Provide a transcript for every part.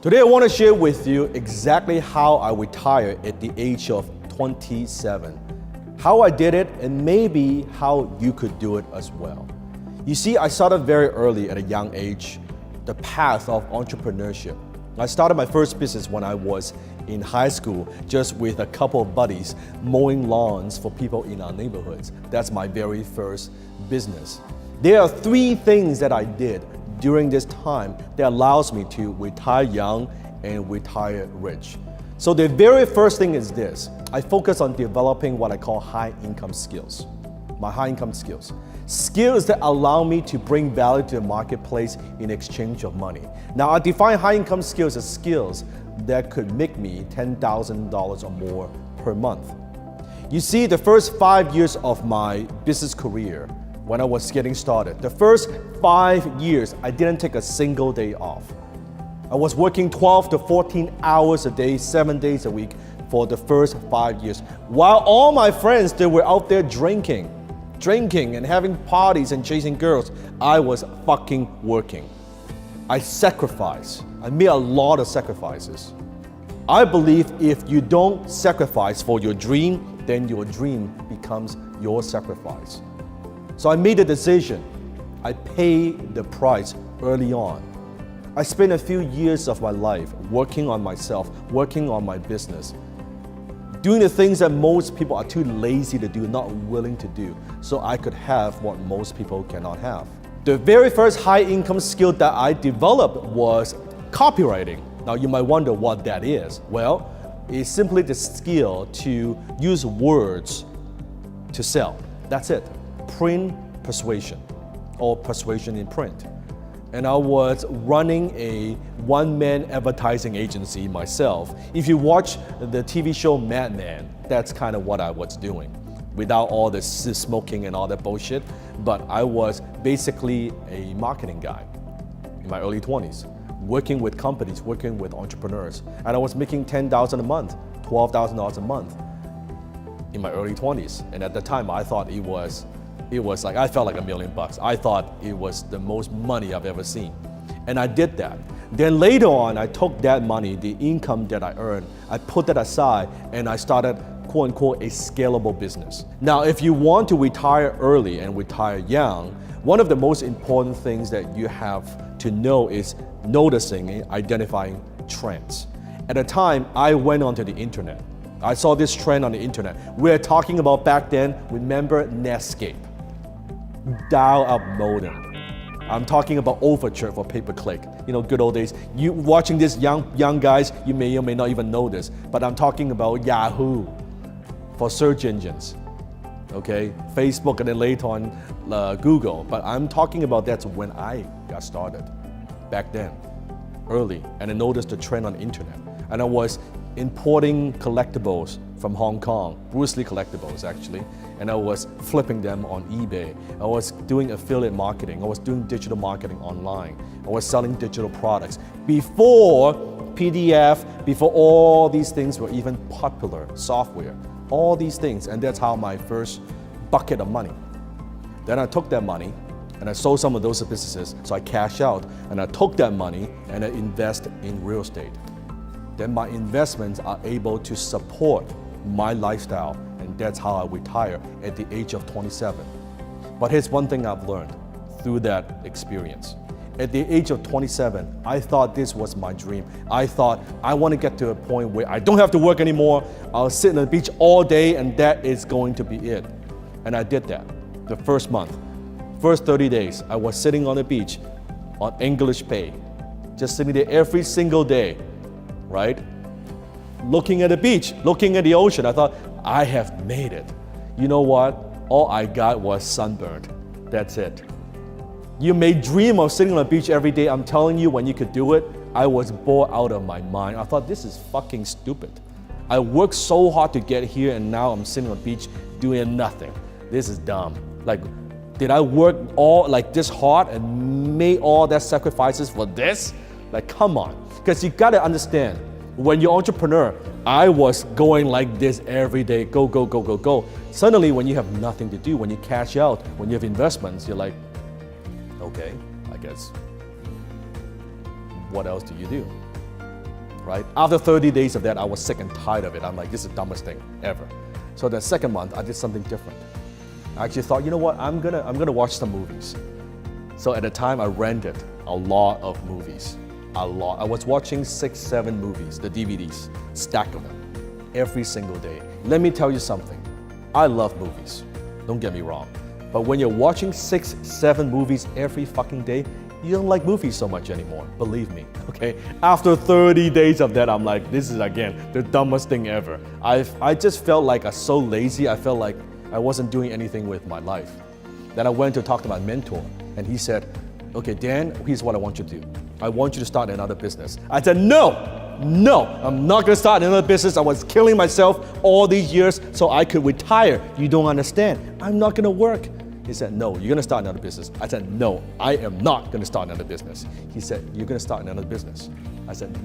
Today I want to share with you exactly how I retired at the age of 27. How I did it and maybe how you could do it as well. You see, I started very early at a young age, the path of entrepreneurship. I started my first business when I was in high school, just with a couple of buddies mowing lawns for people in our neighborhoods. That's my very first business. There are three things that I did during this time that allows me to retire young and retire rich. So the very first thing is this. I focus on developing what I call high income skills. My high income skills. Skills that allow me to bring value to the marketplace in exchange of money. Now I define high income skills as skills that could make me $10,000 or more per month. You see, the first 5 years of my business career, when I was getting started, the first 5 years, I didn't take a single day off. I was working 12 to 14 hours a day, 7 days a week for the first 5 years. While all my friends, they were out there drinking and having parties and chasing girls, I was fucking working. I sacrificed. I made a lot of sacrifices. I believe if you don't sacrifice for your dream, then your dream becomes your sacrifice. So I made a decision. I paid the price early on. I spent a few years of my life working on myself, working on my business, doing the things that most people are too lazy to do, not willing to do, so I could have what most people cannot have. The very first high income skill that I developed was copywriting. Now you might wonder what that is. Well, it's simply the skill to use words to sell. That's it. Print persuasion, or persuasion in print. And I was running a one-man advertising agency myself. If you watch the TV show Mad Men, that's kind of what I was doing, without all the smoking and all that bullshit. But I was basically a marketing guy in my early 20s, working with companies, working with entrepreneurs. And I was making $10,000 a month, $12,000 a month in my early 20s. And at the time, I thought it was like, I felt like $1 million. I thought it was the most money I've ever seen. And I did that. Then later on, I took that money, the income that I earned, I put that aside and I started, quote unquote, a scalable business. Now, if you want to retire early and retire young, one of the most important things that you have to know is noticing and identifying trends. At the time, I went onto the internet. I saw this trend on the internet. We're talking about back then, remember Netscape? Dial-up modem. I'm talking about Overture for pay-per-click. You know, good old days. You watching this young guys, you may or may not even know this, but I'm talking about Yahoo for search engines. Okay, Facebook and then later on Google. But I'm talking about that's when I got started back then, early, and I noticed the trend on the internet. And I was importing collectibles from Hong Kong, Bruce Lee collectibles actually, and I was flipping them on eBay. I was doing affiliate marketing. I was doing digital marketing online. I was selling digital products. Before PDF, before all these things were even popular, software, all these things, and that's how my first bucket of money. Then I took that money and I sold some of those businesses, so I cashed out, and I took that money and I invested in real estate. Then my investments are able to support my lifestyle, and that's how I retire at the age of 27. But here's one thing I've learned through that experience. At the age of 27, I thought this was my dream. I thought I want to get to a point where I don't have to work anymore. I'll sit on the beach all day and that is going to be it. And I did that the first month. First 30 days, I was sitting on the beach on English pay, just sitting there every single day, right? Looking at the beach, looking at the ocean. I thought, I have made it. You know what? All I got was sunburned. That's it. You may dream of sitting on the beach every day. I'm telling you, when you could do it, I was bored out of my mind. I thought, this is fucking stupid. I worked so hard to get here and now I'm sitting on the beach doing nothing. This is dumb. Like, did I work all like this hard and made all that sacrifices for this? Like, come on. Because you gotta understand, when you're an entrepreneur, I was going like this every day, go, go, go, go, go. Suddenly, when you have nothing to do, when you cash out, when you have investments, you're like, okay, I guess, what else do you do? right? After 30 days of that, I was sick and tired of it. I'm like, this is the dumbest thing ever. So the second month, I did something different. I actually thought, you know what, I'm gonna watch some movies. So at the time, I rented a lot of movies, a lot. I was watching 6, 7 movies, the DVDs, stack of them, every single day. Let me tell you something, I love movies, don't get me wrong. But when you're watching 6, 7 movies every fucking day, you don't like movies so much anymore, believe me, okay? After 30 days of that, I'm like, this is again, the dumbest thing ever. I just felt like I was so lazy, I felt like I wasn't doing anything with my life. Then I went to talk to my mentor, and he said, okay, Dan, here's what I want you to do. I want you to start another business. I said, no, I'm not gonna start another business. I was killing myself all these years so I could retire. You don't understand. I'm not gonna work. He said, no, you're gonna start another business. I said, no, I am not gonna start another business. He said, you're gonna start another business. I said,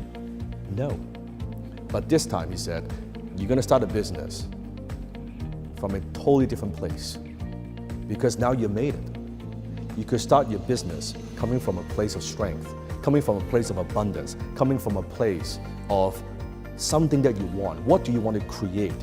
no. But this time he said, you're gonna start a business from a totally different place because now you made it. You could start your business coming from a place of strength, coming from a place of abundance, coming from a place of something that you want. What do you want to create?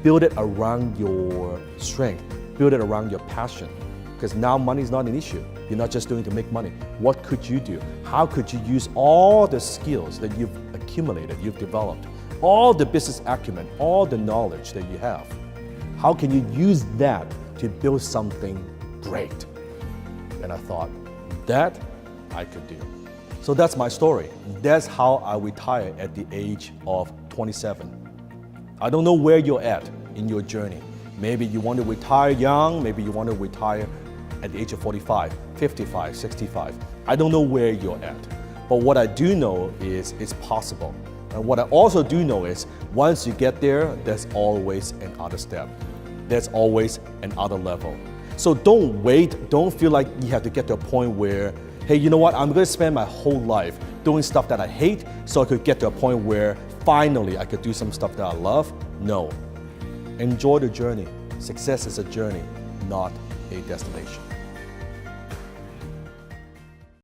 Build it around your strength. Build it around your passion. Because now money is not an issue. You're not just doing it to make money. What could you do? How could you use all the skills that you've accumulated, you've developed, all the business acumen, all the knowledge that you have? How can you use that to build something great? And I thought, that I could do. So that's my story. That's how I retired at the age of 27. I don't know where you're at in your journey. Maybe you want to retire young, maybe you want to retire at the age of 45, 55, 65. I don't know where you're at. But what I do know is it's possible. And what I also do know is once you get there, there's always another step. There's always another level. So don't wait, don't feel like you have to get to a point where, hey, you know what, I'm gonna spend my whole life doing stuff that I hate so I could get to a point where finally I could do some stuff that I love. No. Enjoy the journey. Success is a journey, not a destination.